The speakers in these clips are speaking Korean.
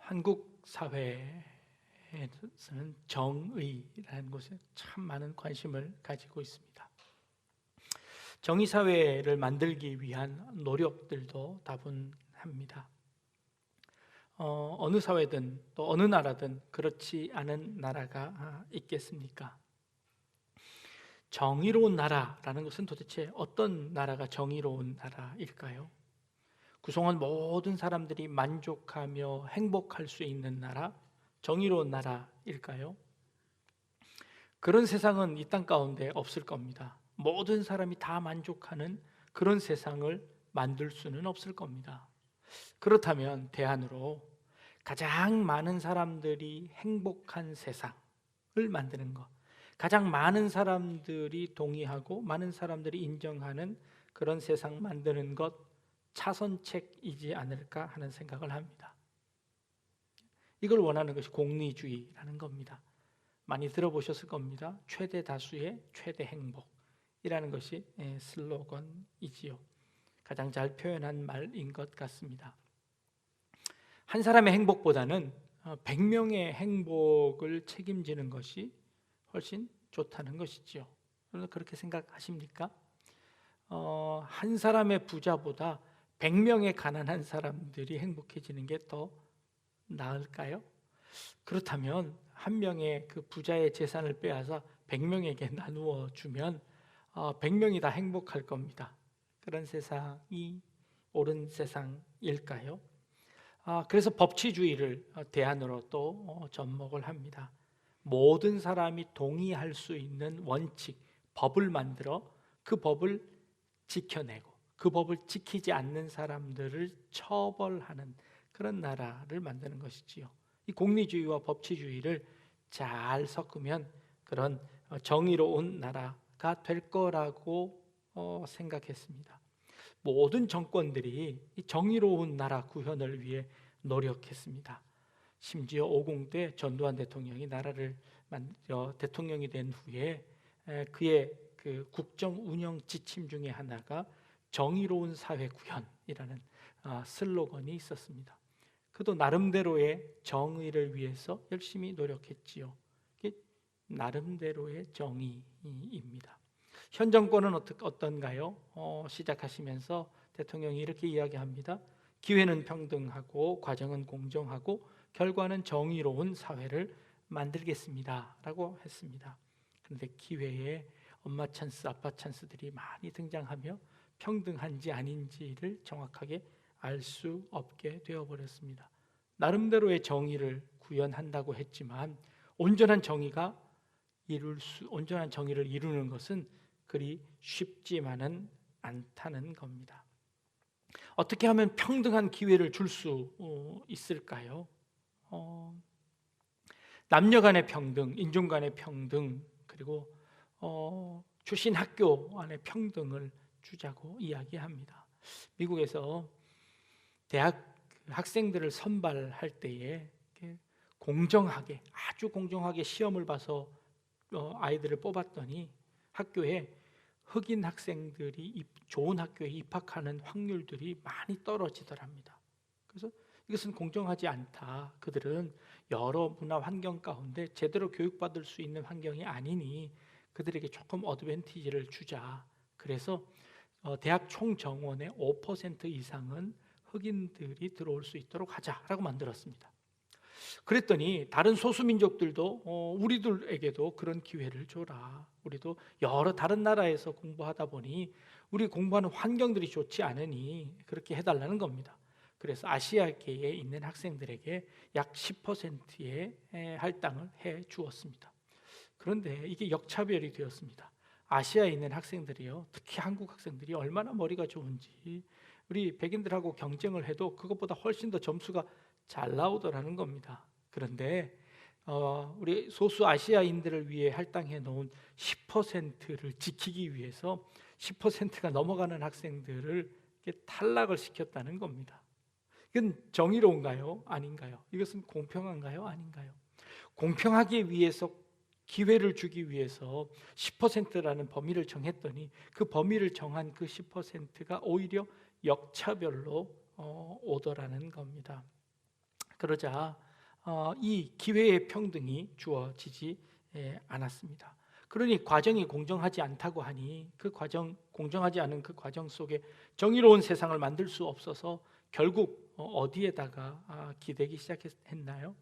한국 사회에서는 정의라는 곳에 참 많은 관심을 가지고 있습니다. 정의 사회를 만들기 위한 노력들도 다분합니다. 어느 사회든 또 어느 나라든 그렇지 않은 나라가 있겠습니까? 정의로운 나라라는 것은 도대체 어떤 나라가 정의로운 나라일까요? 구성원 모든 사람들이 만족하며 행복할 수 있는 나라, 정의로운 나라일까요? 그런 세상은 이 땅 가운데 없을 겁니다. 모든 사람이 다 만족하는 그런 세상을 만들 수는 없을 겁니다. 그렇다면 대안으로 가장 많은 사람들이 행복한 세상을 만드는 것, 가장 많은 사람들이 동의하고 많은 사람들이 인정하는 그런 세상 만드는 것, 차선책이지 않을까 하는 생각을 합니다. 이걸 원하는 것이 공리주의라는 겁니다. 많이 들어보셨을 겁니다. 최대 다수의 최대 행복이라는 것이 슬로건이지요. 가장 잘 표현한 말인 것 같습니다. 한 사람의 행복보다는 100명의 행복을 책임지는 것이 훨씬 좋다는 것이지요. 여러분 그렇게 생각하십니까? 한 사람의 부자보다 100명의 가난한 사람들이 행복해지는 게 더 나을까요? 그렇다면 한 명의 그 부자의 재산을 빼앗아 100명에게 나누어 주면 100명이 다 행복할 겁니다. 그런 세상이 옳은 세상일까요? 그래서 법치주의를 대안으로 또 접목을 합니다. 모든 사람이 동의할 수 있는 원칙, 법을 만들어 그 법을 지켜내고 그 법을 지키지 않는 사람들을 처벌하는 그런 나라를 만드는 것이지요. 이 공리주의와 법치주의를 잘 섞으면 그런 정의로운 나라가 될 거라고 생각했습니다. 모든 정권들이 이 정의로운 나라 구현을 위해 노력했습니다. 심지어 50대 전두환 대통령이 나라를 대통령이 된 후에 그의 그 국정 운영 지침 중에 하나가 정의로운 사회 구현이라는 슬로건이 있었습니다. 그도 나름대로의 정의를 위해서 열심히 노력했지요. 이게 나름대로의 정의입니다. 현 정권은 어떤가요? 시작하시면서 대통령이 이렇게 이야기합니다. 기회는 평등하고 과정은 공정하고 결과는 정의로운 사회를 만들겠습니다 라고 했습니다. 그런데 기회에 엄마 찬스, 아빠 찬스들이 많이 등장하며 평등한지 아닌지를 정확하게 알 수 없게 되어버렸습니다. 나름대로의 정의를 구현한다고 했지만 온전한 정의를 이루는 것은 그리 쉽지만은 않다는 겁니다. 어떻게 하면 평등한 기회를 줄 수 있을까요? 남녀 간의 평등, 인종 간의 평등, 그리고 출신 학교 안의 평등을 주자고 이야기합니다. 미국에서 대학 학생들을 선발할 때에 공정하게, 아주 공정하게 시험을 봐서 아이들을 뽑았더니 학교에 흑인 학생들이 좋은 학교에 입학하는 확률들이 많이 떨어지더랍니다. 그래서 이것은 공정하지 않다. 그들은 여러 문화 환경 가운데 제대로 교육받을 수 있는 환경이 아니니 그들에게 조금 어드밴티지를 주자. 그래서 대학 총 정원의 5% 이상은 흑인들이 들어올 수 있도록 하자라고 만들었습니다. 그랬더니 다른 소수민족들도 우리들에게도 그런 기회를 줘라. 우리도 여러 다른 나라에서 공부하다 보니 우리 공부하는 환경들이 좋지 않으니 그렇게 해달라는 겁니다. 그래서 아시아계에 있는 학생들에게 약 10%의 할당을 해 주었습니다. 그런데 이게 역차별이 되었습니다. 아시아에 있는 학생들이요, 특히 한국 학생들이 얼마나 머리가 좋은지 우리 백인들하고 경쟁을 해도 그것보다 훨씬 더 점수가 잘 나오더라는 겁니다. 그런데 우리 소수 아시아인들을 위해 할당해 놓은 10%를 지키기 위해서 10%가 넘어가는 학생들을 탈락을 시켰다는 겁니다. 이건 정의로운가요? 아닌가요? 이것은 공평한가요? 아닌가요? 공평하기 위해서 기회를 주기 위해서 10%라는 범위를 정했더니 그 범위를 정한 그 10%가 오히려 역차별로 오더라는 겁니다. 그러자 이 기회의 평등이 주어지지 않았습니다. 그러니 과정이 공정하지 않다고 하니 공정하지 않은 그 과정 속에 정의로운 세상을 만들 수 없어서 결국 어디에다가 기대기 시작했나요?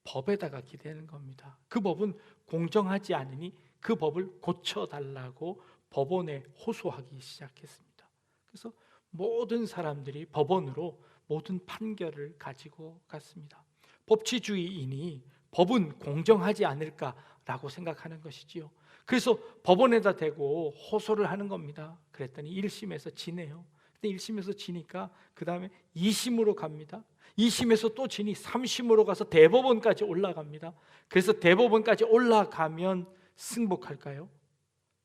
법에다가 기대는 겁니다. 그 법은 공정하지 않으니 그 법을 고쳐달라고 법원에 호소하기 시작했습니다. 그래서 모든 사람들이 법원으로 모든 판결을 가지고 갔습니다. 법치주의이니 법은 공정하지 않을까라고 생각하는 것이지요. 그래서 법원에다 대고 호소를 하는 겁니다. 그랬더니 1심에서 지네요. 근데 1심에서 지니까 그 다음에 2심으로 갑니다. 2심에서 또 지니 3심으로 가서 대법원까지 올라갑니다. 그래서 대법원까지 올라가면 승복할까요?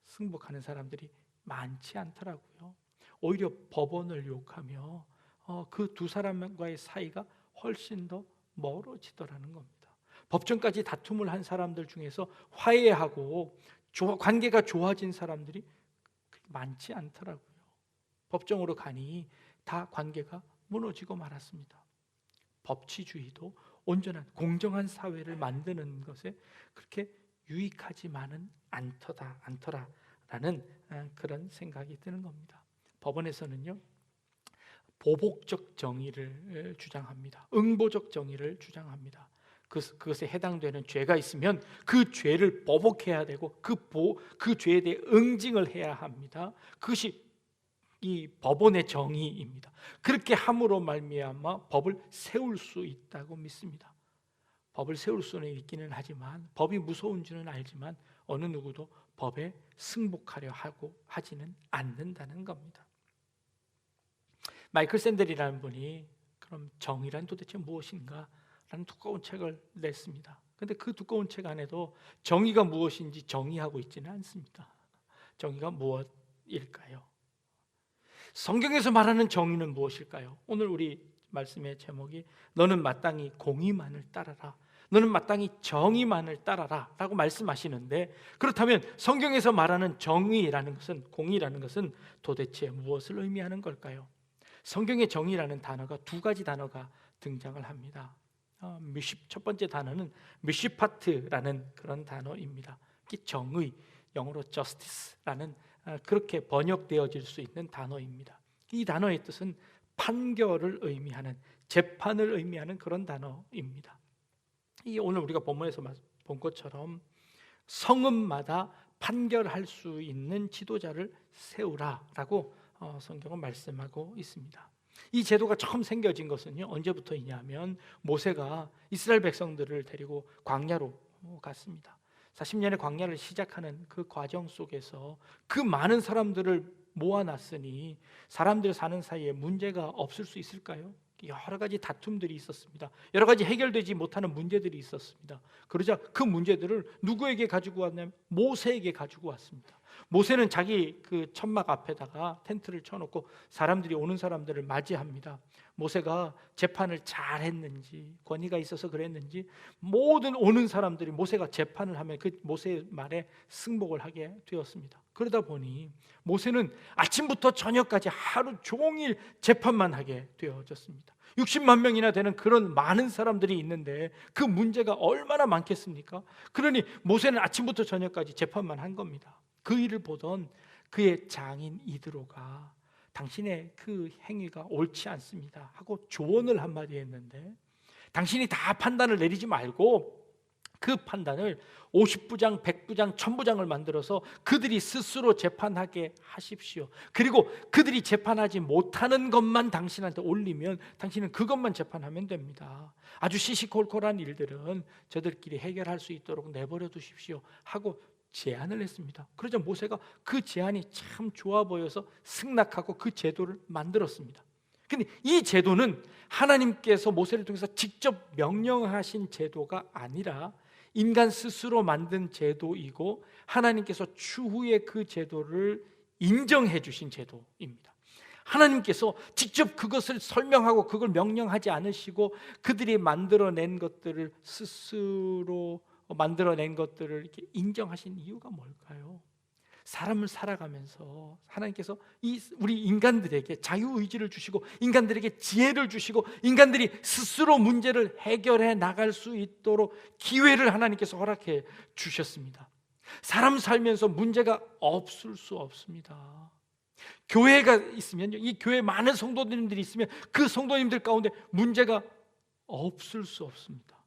승복하는 사람들이 많지 않더라고요. 오히려 법원을 욕하며 그 두 사람과의 사이가 훨씬 더 멀어지더라는 겁니다. 법정까지 다툼을 한 사람들 중에서 화해하고 관계가 좋아진 사람들이 많지 않더라고요. 법정으로 가니 다 관계가 무너지고 말았습니다. 법치주의도 온전한 공정한 사회를 만드는 것에 그렇게 유익하지만은 않더라라는 그런 생각이 드는 겁니다. 법원에서는요, 보복적 정의를 주장합니다. 응보적 정의를 주장합니다. 그것에 해당되는 죄가 있으면 그 죄를 보복해야 되고 그 죄에 대해 응징을 해야 합니다. 그것이 이 법원의 정의입니다. 그렇게 함으로 말미암아 법을 세울 수 있다고 믿습니다. 법을 세울 수는 있기는 하지만 법이 무서운 줄은 알지만 어느 누구도 법에 승복하려 하지는 않는다는 겁니다. 마이클 샌델이라는 분이 그럼 정의란 도대체 무엇인가? 라는 두꺼운 책을 냈습니다. 그런데 그 두꺼운 책 안에도 정의가 무엇인지 정의하고 있지는 않습니다. 정의가 무엇일까요? 성경에서 말하는 정의는 무엇일까요? 오늘 우리 말씀의 제목이 너는 마땅히 공의만을 따라라, 너는 마땅히 정의만을 따라라 라고 말씀하시는데, 그렇다면 성경에서 말하는 정의라는 것은, 공의라는 것은 도대체 무엇을 의미하는 걸까요? 성경의 정의라는 단어가 두 가지 단어가 등장을 합니다. 첫 번째 단어는 미시파트라는 그런 단어입니다. 정의, 영어로 justice라는 그렇게 번역되어질 수 있는 단어입니다. 이 단어의 뜻은 판결을 의미하는, 재판을 의미하는 그런 단어입니다. 이 오늘 우리가 본문에서 본 것처럼 성읍마다 판결할 수 있는 지도자를 세우라라고 성경은 말씀하고 있습니다. 이 제도가 처음 생겨진 것은요, 언제부터이냐면 모세가 이스라엘 백성들을 데리고 광야로 갔습니다. 40년의 광야를 시작하는 그 과정 속에서 그 많은 사람들을 모아놨으니 사람들 사는 사이에 문제가 없을 수 있을까요? 여러 가지 다툼들이 있었습니다. 여러 가지 해결되지 못하는 문제들이 있었습니다. 그러자 그 문제들을 누구에게 가지고 왔냐면 모세에게 가지고 왔습니다. 모세는 자기 그 천막 앞에다가 텐트를 쳐놓고 사람들이 오는 사람들을 맞이합니다. 모세가 재판을 잘했는지, 권위가 있어서 그랬는지 모든 오는 사람들이 모세가 재판을 하면 그 모세의 말에 승복을 하게 되었습니다. 그러다 보니 모세는 아침부터 저녁까지 하루 종일 재판만 하게 되어졌습니다. 60만 명이나 되는 그런 많은 사람들이 있는데 그 문제가 얼마나 많겠습니까? 그러니 모세는 아침부터 저녁까지 재판만 한 겁니다. 그 일을 보던 그의 장인 이드로가 당신의 그 행위가 옳지 않습니다 하고 조언을 한마디 했는데, 당신이 다 판단을 내리지 말고 그 판단을 50부장, 100부장, 1000부장을 만들어서 그들이 스스로 재판하게 하십시오. 그리고 그들이 재판하지 못하는 것만 당신한테 올리면 당신은 그것만 재판하면 됩니다. 아주 시시콜콜한 일들은 저들끼리 해결할 수 있도록 내버려 두십시오 하고 제안을 했습니다. 그러자 모세가 그 제안이 참 좋아 보여서 승낙하고 그 제도를 만들었습니다. 근데 이 제도는 하나님께서 모세를 통해서 직접 명령하신 제도가 아니라 인간 스스로 만든 제도이고 하나님께서 추후에 그 제도를 인정해 주신 제도입니다. 하나님께서 직접 그것을 설명하고 그걸 명령하지 않으시고 그들이 만들어낸 것들을 스스로 만들어낸 것들을 이렇게 인정하신 이유가 뭘까요? 사람을 살아가면서 하나님께서 우리 인간들에게 자유의지를 주시고 인간들에게 지혜를 주시고 인간들이 스스로 문제를 해결해 나갈 수 있도록 기회를 하나님께서 허락해 주셨습니다. 사람 살면서 문제가 없을 수 없습니다. 교회가 있으면, 이 교회에 많은 성도님들이 있으면 그 성도님들 가운데 문제가 없을 수 없습니다.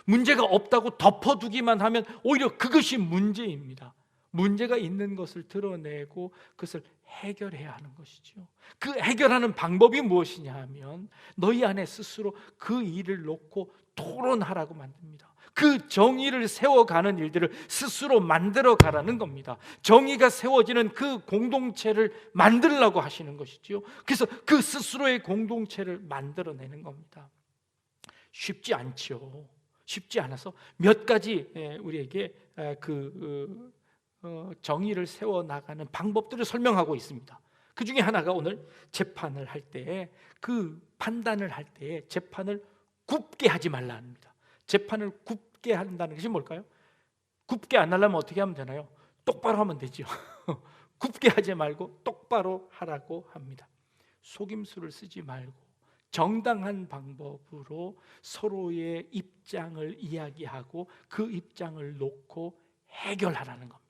문제가 없다고 덮어두기만 하면 오히려 그것이 문제입니다. 문제가 있는 것을 드러내고 그것을 해결해야 하는 것이죠. 그 해결하는 방법이 무엇이냐 하면 너희 안에 스스로 그 일을 놓고 토론하라고 만듭니다. 그 정의를 세워가는 일들을 스스로 만들어 가라는 겁니다. 정의가 세워지는 그 공동체를 만들려고 하시는 것이지요. 그래서 그 스스로의 공동체를 만들어내는 겁니다. 쉽지 않죠. 쉽지 않아서 몇 가지 우리에게 정의를 세워나가는 방법들을 설명하고 있습니다. 그 중에 하나가 오늘 재판을 할 때, 그 판단을 할 때 재판을 굽게 하지 말라 합니다. 재판을 굽게 한다는 것이 뭘까요? 굽게 안 하려면 어떻게 하면 되나요? 똑바로 하면 되죠. 굽게 하지 말고 똑바로 하라고 합니다. 속임수를 쓰지 말고 정당한 방법으로 서로의 입장을 이야기하고 그 입장을 놓고 해결하라는 겁니다.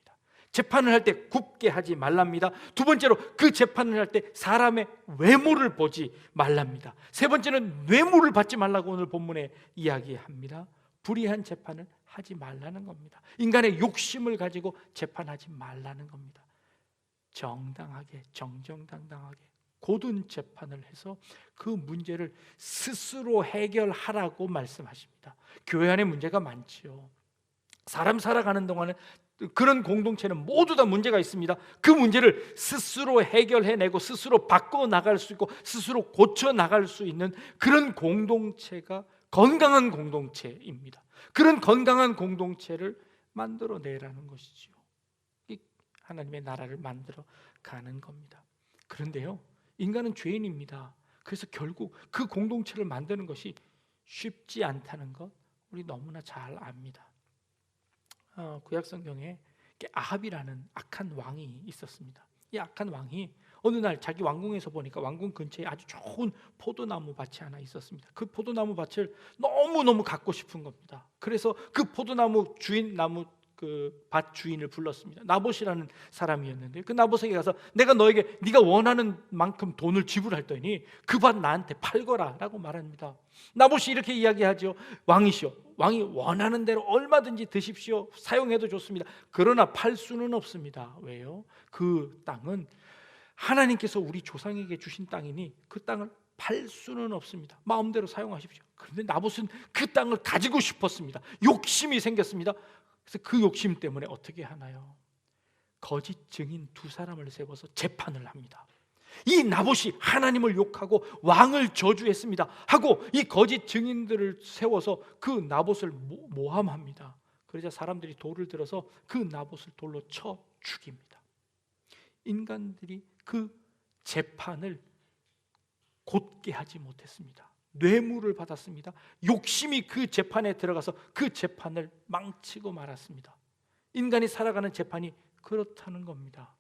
재판을 할 때 굽게 하지 말랍니다. 두 번째로 그 재판을 할 때 사람의 외모를 보지 말랍니다. 세 번째는 뇌물을 받지 말라고 오늘 본문에 이야기합니다. 불의한 재판을 하지 말라는 겁니다. 인간의 욕심을 가지고 재판하지 말라는 겁니다. 정당하게, 정정당당하게 고든 재판을 해서 그 문제를 스스로 해결하라고 말씀하십니다. 교회 안에 문제가 많지요. 사람 살아가는 동안에 그런 공동체는 모두 다 문제가 있습니다. 그 문제를 스스로 해결해내고 스스로 바꿔나갈 수 있고 스스로 고쳐나갈 수 있는 그런 공동체가 건강한 공동체입니다. 그런 건강한 공동체를 만들어내라는 것이지요. 하나님의 나라를 만들어 가는 겁니다. 그런데요, 인간은 죄인입니다. 그래서 결국 그 공동체를 만드는 것이 쉽지 않다는 것 우리 너무나 잘 압니다. 구약 성경에 아합이라는 악한 왕이 있었습니다. 이 악한 왕이 어느 날 자기 왕궁에서 보니까 왕궁 근처에 아주 좋은 포도나무 밭이 하나 있었습니다. 그 포도나무 밭을 너무너무 갖고 싶은 겁니다. 그래서 그 포도나무 그 밭 주인을 불렀습니다. 나봇이라는 사람이었는데 그 나봇에게 가서 내가 너에게 네가 원하는 만큼 돈을 지불할 테니 그 밭 나한테 팔거라 라고 말합니다. 나봇이 이렇게 이야기하죠. 왕이시여, 왕이 원하는 대로 얼마든지 드십시오. 사용해도 좋습니다. 그러나 팔 수는 없습니다. 왜요? 그 땅은 하나님께서 우리 조상에게 주신 땅이니 그 땅을 팔 수는 없습니다. 마음대로 사용하십시오. 그런데 나봇은 그 땅을 가지고 싶었습니다. 욕심이 생겼습니다. 그래서 그 욕심 때문에 어떻게 하나요? 거짓 증인 두 사람을 세워서 재판을 합니다. 이 나봇이 하나님을 욕하고 왕을 저주했습니다 하고 이 거짓 증인들을 세워서 그 나봇을 모함합니다. 그러자 사람들이 돌을 들어서 그 나봇을 돌로 쳐 죽입니다. 인간들이 그 재판을 곧게 하지 못했습니다. 뇌물을 받았습니다. 욕심이 그 재판에 들어가서 그 재판을 망치고 말았습니다. 인간이 살아가는 재판이 그렇다는 겁니다.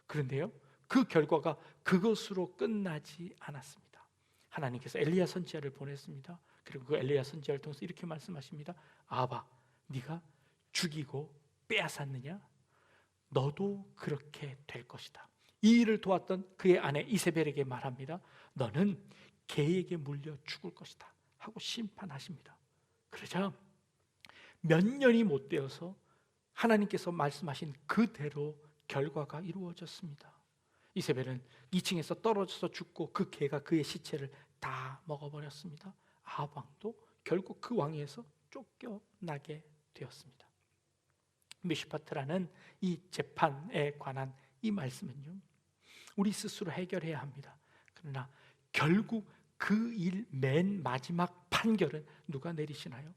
그런데요, 그 결과가 그것으로 끝나지 않았습니다. 하나님께서 엘리야 선지자를 보냈습니다. 그리고 그 엘리야 선지자를 통해서 이렇게 말씀하십니다. 아합아, 네가 죽이고 빼앗았느냐? 너도 그렇게 될 것이다. 이 일을 도왔던 그의 아내 이세벨에게 말합니다. 너는 개에게 물려 죽을 것이다 하고 심판하십니다. 그러자 몇 년이 못 되어서 하나님께서 말씀하신 그대로 결과가 이루어졌습니다. 이세벨은 2층에서 떨어져서 죽고 그 개가 그의 시체를 다 먹어버렸습니다. 아합 왕도 결국 그 왕위에서 쫓겨나게 되었습니다. 미슈파트라는 이 재판에 관한 이 말씀은요, 우리 스스로 해결해야 합니다. 그러나 결국 그 일 맨 마지막 판결은 누가 내리시나요?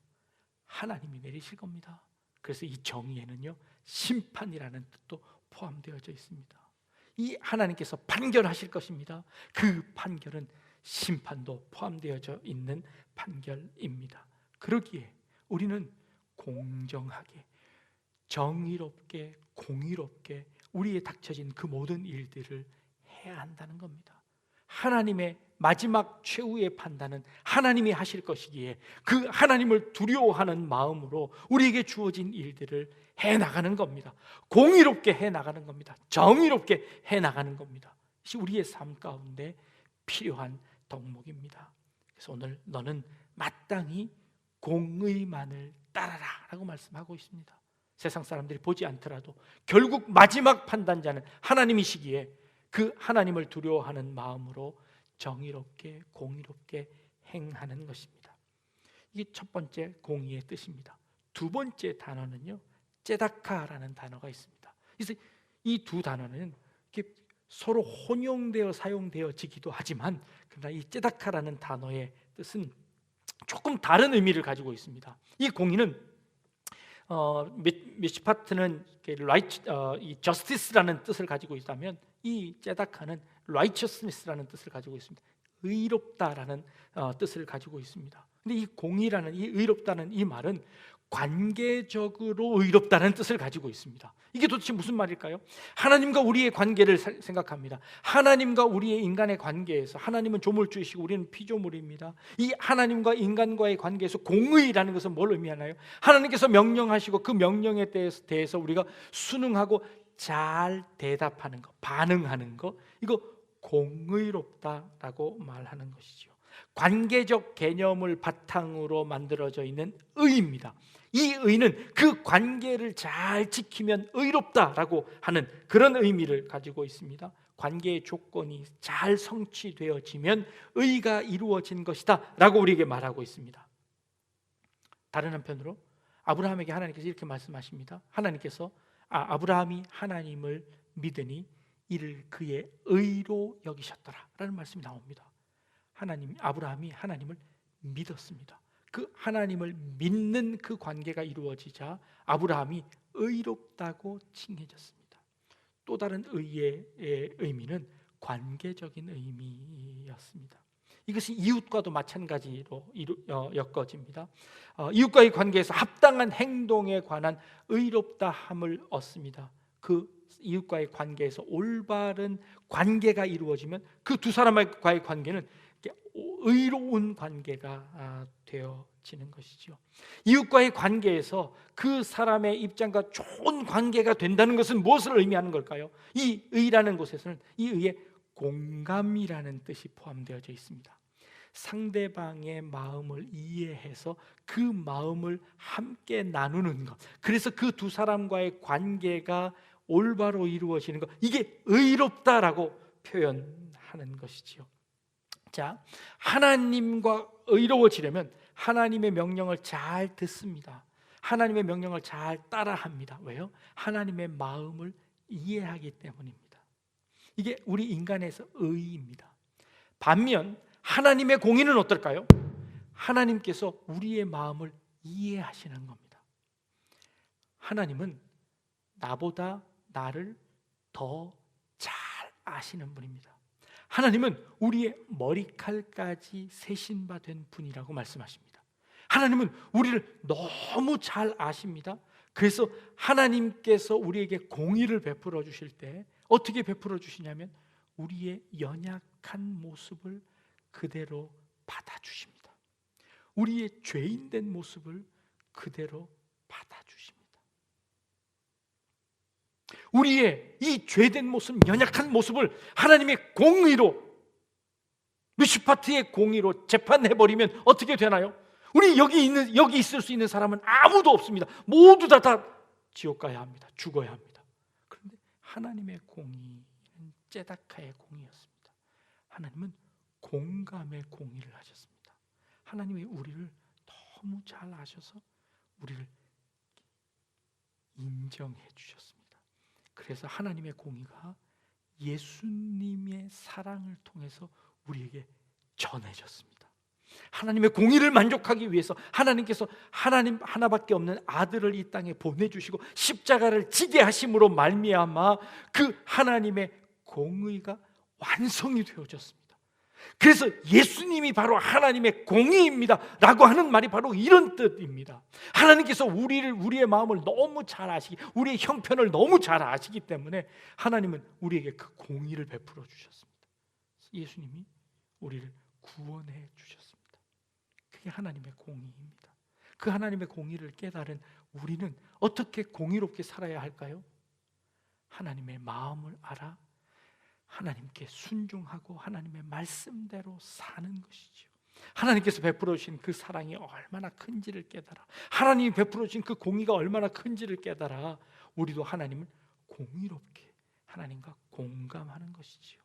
하나님이 내리실 겁니다. 그래서 이 정의에는요, 심판이라는 뜻도 포함되어져 있습니다. 이 하나님께서 판결하실 것입니다. 그 판결은 심판도 포함되어져 있는 판결입니다. 그러기에 우리는 공정하게, 정의롭게, 공의롭게 우리에 닥쳐진 그 모든 일들을 해야 한다는 겁니다. 하나님의 마지막 최후의 판단은 하나님이 하실 것이기에 그 하나님을 두려워하는 마음으로 우리에게 주어진 일들을 해나가는 겁니다. 공의롭게 해나가는 겁니다. 정의롭게 해나가는 겁니다. 이것이 우리의 삶 가운데 필요한 덕목입니다. 그래서 오늘 너는 마땅히 공의만을 따라라 라고 말씀하고 있습니다. 세상 사람들이 보지 않더라도 결국 마지막 판단자는 하나님이시기에 그 하나님을 두려워하는 마음으로 정의롭게 공의롭게 행하는 것입니다. 이게 첫 번째 공의의 뜻입니다. 두 번째 단어는요, 째다카라는 단어가 있습니다. 그래서 이 두 단어는 이렇게 서로 혼용되어 사용되어지기도 하지만 그러나 이 째다카라는 단어의 뜻은 조금 다른 의미를 가지고 있습니다. 이 공의는 미시파트는 이 justice라는 뜻을 가지고 있다면 이 째다카는 righteousness라는 뜻을 가지고 있습니다. 의롭다라는 뜻을 가지고 있습니다. 근데 이 공의라는, 이 의롭다는 이 말은 관계적으로 의롭다는 뜻을 가지고 있습니다. 이게 도대체 무슨 말일까요? 하나님과 우리의 관계를 생각합니다. 하나님과 우리의 인간의 관계에서 하나님은 조물주이시고 우리는 피조물입니다. 이 하나님과 인간과의 관계에서 공의라는 것은 뭘 의미하나요? 하나님께서 명령하시고 그 명령에 대해서 우리가 순응하고 잘 대답하는 것, 반응하는 것, 이거 공의롭다라고 말하는 것이죠. 관계적 개념을 바탕으로 만들어져 있는 의입니다. 이 의는 그 관계를 잘 지키면 의롭다라고 하는 그런 의미를 가지고 있습니다. 관계의 조건이 잘 성취되어지면 의가 이루어진 것이다 라고 우리에게 말하고 있습니다. 다른 한편으로 아브라함에게 하나님께서 이렇게 말씀하십니다. 하나님께서 아브라함이 하나님을 믿으니 이를 그의 의로 여기셨더라 라는 말씀이 나옵니다. 아브라함이 하나님을 믿었습니다. 그 하나님을 믿는 그 관계가 이루어지자 아브라함이 의롭다고 칭해졌습니다. 또 다른 의의 의미는 관계적인 의미였습니다. 이것이 이웃과도 마찬가지로 엮어집니다. 이웃과의 관계에서 합당한 행동에 관한 의롭다함을 얻습니다. 그 이웃과의 관계에서 올바른 관계가 이루어지면 그 두 사람과의 관계는 의로운 관계가 되어지는 것이죠. 이웃과의 관계에서 그 사람의 입장과 좋은 관계가 된다는 것은 무엇을 의미하는 걸까요? 이 의라는 곳에서는 이 의에 공감이라는 뜻이 포함되어져 있습니다. 상대방의 마음을 이해해서 그 마음을 함께 나누는 것, 그래서 그 두 사람과의 관계가 올바로 이루어지는 것, 이게 의롭다라고 표현하는 것이지요. 자, 하나님과 의로워지려면 하나님의 명령을 잘 듣습니다. 하나님의 명령을 잘 따라합니다. 왜요? 하나님의 마음을 이해하기 때문입니다. 이게 우리 인간에서 의입니다. 반면 하나님의 공의는 어떨까요? 하나님께서 우리의 마음을 이해하시는 겁니다. 하나님은 나보다 나를 더 잘 아시는 분입니다. 하나님은 우리의 머리칼까지 세신 바 된 분이라고 말씀하십니다. 하나님은 우리를 너무 잘 아십니다. 그래서 하나님께서 우리에게 공의를 베풀어 주실 때 어떻게 베풀어 주시냐면 우리의 연약한 모습을 그대로 받아주십니다. 우리의 죄인된 모습을 그대로 받아주십니다. 우리의 이 죄된 모습, 연약한 모습을 하나님의 공의로, 미슈파트의 공의로 재판해버리면 어떻게 되나요? 우리 여기 있을 수 있는 사람은 아무도 없습니다. 모두 다 지옥 가야 합니다. 죽어야 합니다. 그런데 하나님의 공의는 째다카의 공의였습니다. 하나님은 공감의 공의를 하셨습니다. 하나님이 우리를 너무 잘 아셔서 우리를 인정해 주셨습니다. 그래서 하나님의 공의가 예수님의 사랑을 통해서 우리에게 전해졌습니다. 하나님의 공의를 만족하기 위해서 하나님께서 하나님 하나밖에 없는 아들을 이 땅에 보내주시고 십자가를 지게 하심으로 말미암아 그 하나님의 공의가 완성이 되어졌습니다. 그래서 예수님이 바로 하나님의 공의입니다 라고 하는 말이 바로 이런 뜻입니다. 하나님께서 우리의 마음을 너무 잘 아시기, 우리의 형편을 너무 잘 아시기 때문에 하나님은 우리에게 그 공의를 베풀어 주셨습니다. 예수님이 우리를 구원해 주셨습니다. 그게 하나님의 공의입니다. 그 하나님의 공의를 깨달은 우리는 어떻게 공의롭게 살아야 할까요? 하나님의 마음을 알아 하나님께 순종하고 하나님의 말씀대로 사는 것이죠. 하나님께서 베풀어 주신 그 사랑이 얼마나 큰지를 깨달아, 하나님이 베풀어 주신 그 공의가 얼마나 큰지를 깨달아 우리도 하나님을 공의롭게 하나님과 공감하는 것이지요.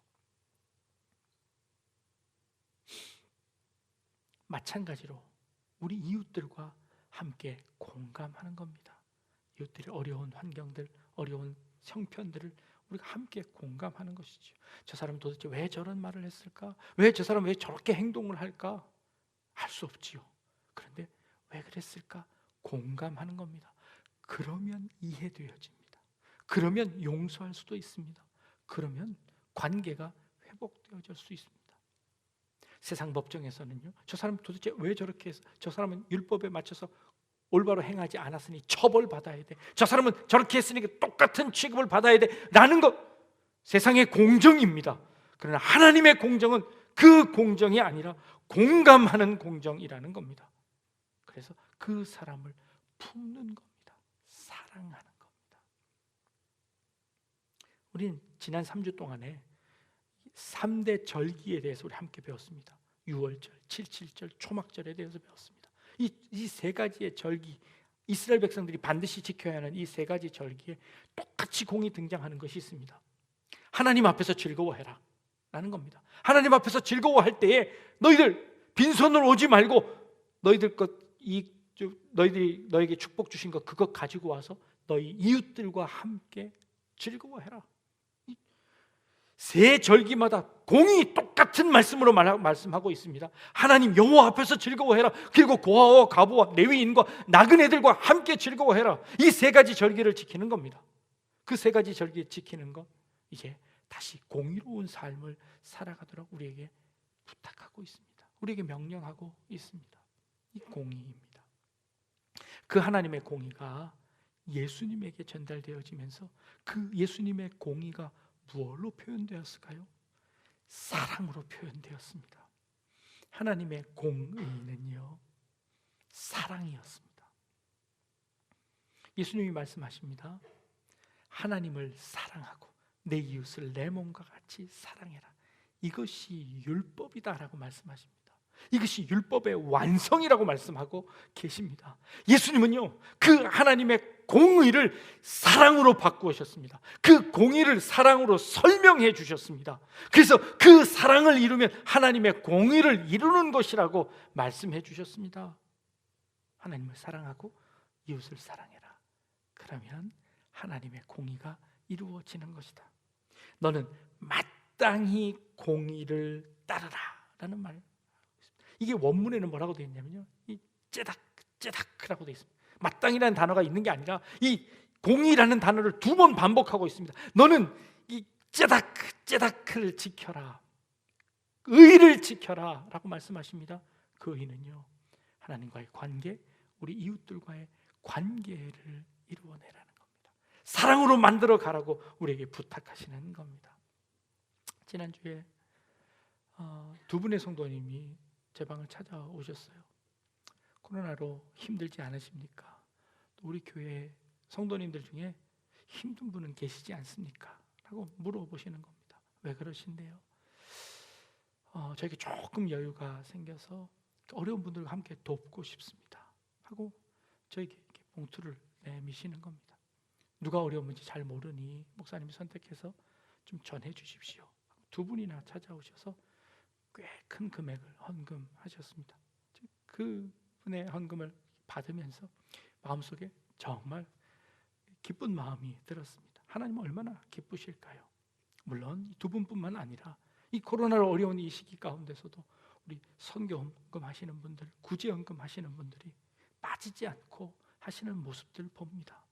마찬가지로 우리 이웃들과 함께 공감하는 겁니다. 이웃들의 어려운 환경들, 어려운 형편들을 우리가 함께 공감하는 것이죠. 저 사람은 도대체 왜 저런 말을 했을까? 왜 저 사람은 왜 저렇게 행동을 할까? 알 수 없지요. 그런데 왜 그랬을까? 공감하는 겁니다. 그러면 이해되어집니다. 그러면 용서할 수도 있습니다. 그러면 관계가 회복되어질 수 있습니다. 세상 법정에서는요, 저 사람 도대체 왜 저렇게 해서, 저 사람은 율법에 맞춰서 올바로 행하지 않았으니 처벌받아야 돼, 저 사람은 저렇게 했으니까 똑같은 취급을 받아야 돼 라는 것, 세상의 공정입니다. 그러나 하나님의 공정은 그 공정이 아니라 공감하는 공정이라는 겁니다. 그래서 그 사람을 품는 겁니다. 사랑하는 겁니다. 우리는 지난 3주 동안에 3대 절기에 대해서 우리 함께 배웠습니다. 6월절, 7.7절, 초막절에 대해서 배웠습니다. 이 세 가지의 절기, 이스라엘 백성들이 반드시 지켜야 하는 이 세 가지 절기에 똑같이 공이 등장하는 것이 있습니다. 하나님 앞에서 즐거워해라 라는 겁니다. 하나님 앞에서 즐거워할 때에 너희들 빈손으로 오지 말고 너희들이 너에게 축복 주신 것 그것 가지고 와서 너희 이웃들과 함께 즐거워해라. 세 절기마다 공이 똑같은 말씀으로 말씀하고 있습니다. 하나님 여호와 앞에서 즐거워해라. 그리고 고아와 과부와 레위인과 나그네들과 함께 즐거워해라. 이 세 가지 절기를 지키는 겁니다. 그 세 가지 절기 지키는 것, 이제 다시 공의로운 삶을 살아가도록 우리에게 부탁하고 있습니다. 우리에게 명령하고 있습니다. 이 공의입니다. 그 하나님의 공의가 예수님에게 전달되어지면서 그 예수님의 공의가 무엇로 표현되었을까요? 사랑으로 표현되었습니다. 하나님의 공의는요, 사랑이었습니다. 예수님이 말씀하십니다. 하나님을 사랑하고 내 이웃을 내 몸과 같이 사랑해라. 이것이 율법이다라고 말씀하십니다. 이것이 율법의 완성이라고 말씀하고 계십니다. 예수님은요, 그 하나님의 공의를 사랑으로 바꾸셨습니다. 그 공의를 사랑으로 설명해 주셨습니다. 그래서 그 사랑을 이루면 하나님의 공의를 이루는 것이라고 말씀해 주셨습니다. 하나님을 사랑하고 이웃을 사랑해라. 그러면 하나님의 공의가 이루어지는 것이다. 너는 마땅히 공의를 따르라 라는 말. 이게 원문에는 뭐라고 되어 있냐면요, 이 째닥라고 되어 있습니다. 마땅이라는 단어가 있는 게 아니라 이 공의라는 단어를 2번 반복하고 있습니다. 너는 이 째닥을 지켜라, 의를 지켜라 라고 말씀하십니다. 그 의는요, 하나님과의 관계, 우리 이웃들과의 관계를 이루어내라는 겁니다. 사랑으로 만들어 가라고 우리에게 부탁하시는 겁니다. 지난주에 2분의 성도님이 제 방을 찾아오셨어요. 코로나로 힘들지 않으십니까? 또 우리 교회 성도님들 중에 힘든 분은 계시지 않습니까? 라고 물어보시는 겁니다. 왜 그러신데요? 저에게 조금 여유가 생겨서 어려운 분들과 함께 돕고 싶습니다 하고 저에게 이렇게 봉투를 내미시는 겁니다. 누가 어려운지 잘 모르니 목사님이 선택해서 좀 전해 주십시오. 2분이나 찾아오셔서 꽤 큰 금액을 헌금하셨습니다. 그 분의 헌금을 받으면서 마음속에 정말 기쁜 마음이 들었습니다. 하나님은 얼마나 기쁘실까요? 물론 2분뿐만 아니라 이 코로나로 어려운 이 시기 가운데서도 우리 선교 헌금 하시는 분들, 구제 헌금 하시는 분들이 빠지지 않고 하시는 모습들을 봅니다.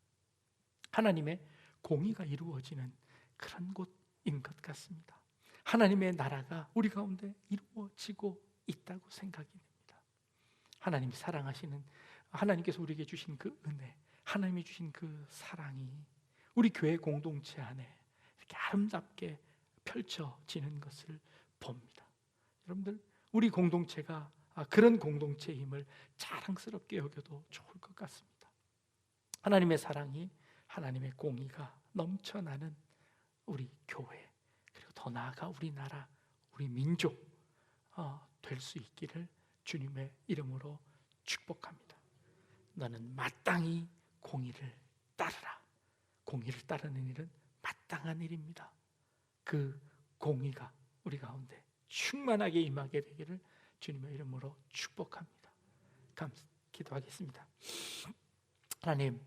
하나님의 공의가 이루어지는 그런 곳인 것 같습니다. 하나님의 나라가 우리 가운데 넘치고 있다고 생각이 됩니다. 하나님이 사랑하시는, 하나님께서 우리에게 주신 그 은혜, 하나님이 주신 그 사랑이 우리 교회 공동체 안에 이렇게 아름답게 펼쳐지는 것을 봅니다. 여러분들, 우리 공동체가 그런 공동체임을 자랑스럽게 여겨도 좋을 것 같습니다. 하나님의 사랑이, 하나님의 공의가 넘쳐나는 우리 교회, 그리고 더 나아가 우리나라, 우리 민족 될 수 있기를 주님의 이름으로 축복합니다. 너는 마땅히 공의를 따르라. 공의를 따르는 일은 마땅한 일입니다. 그 공의가 우리 가운데 충만하게 임하게 되기를 주님의 이름으로 축복합니다. 기도하겠습니다. 하나님,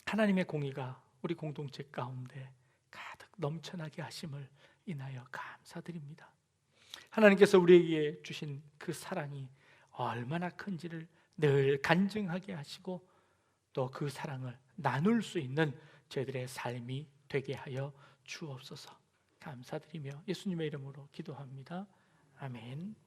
하나님의 공의가 우리 공동체 가운데 가득 넘쳐나게 하심을 인하여 감사드립니다. 하나님께서 우리에게 주신 그 사랑이 얼마나 큰지를 늘 간증하게 하시고 또 그 사랑을 나눌 수 있는 저희들의 삶이 되게 하여 주옵소서. 감사드리며 예수님의 이름으로 기도합니다. 아멘.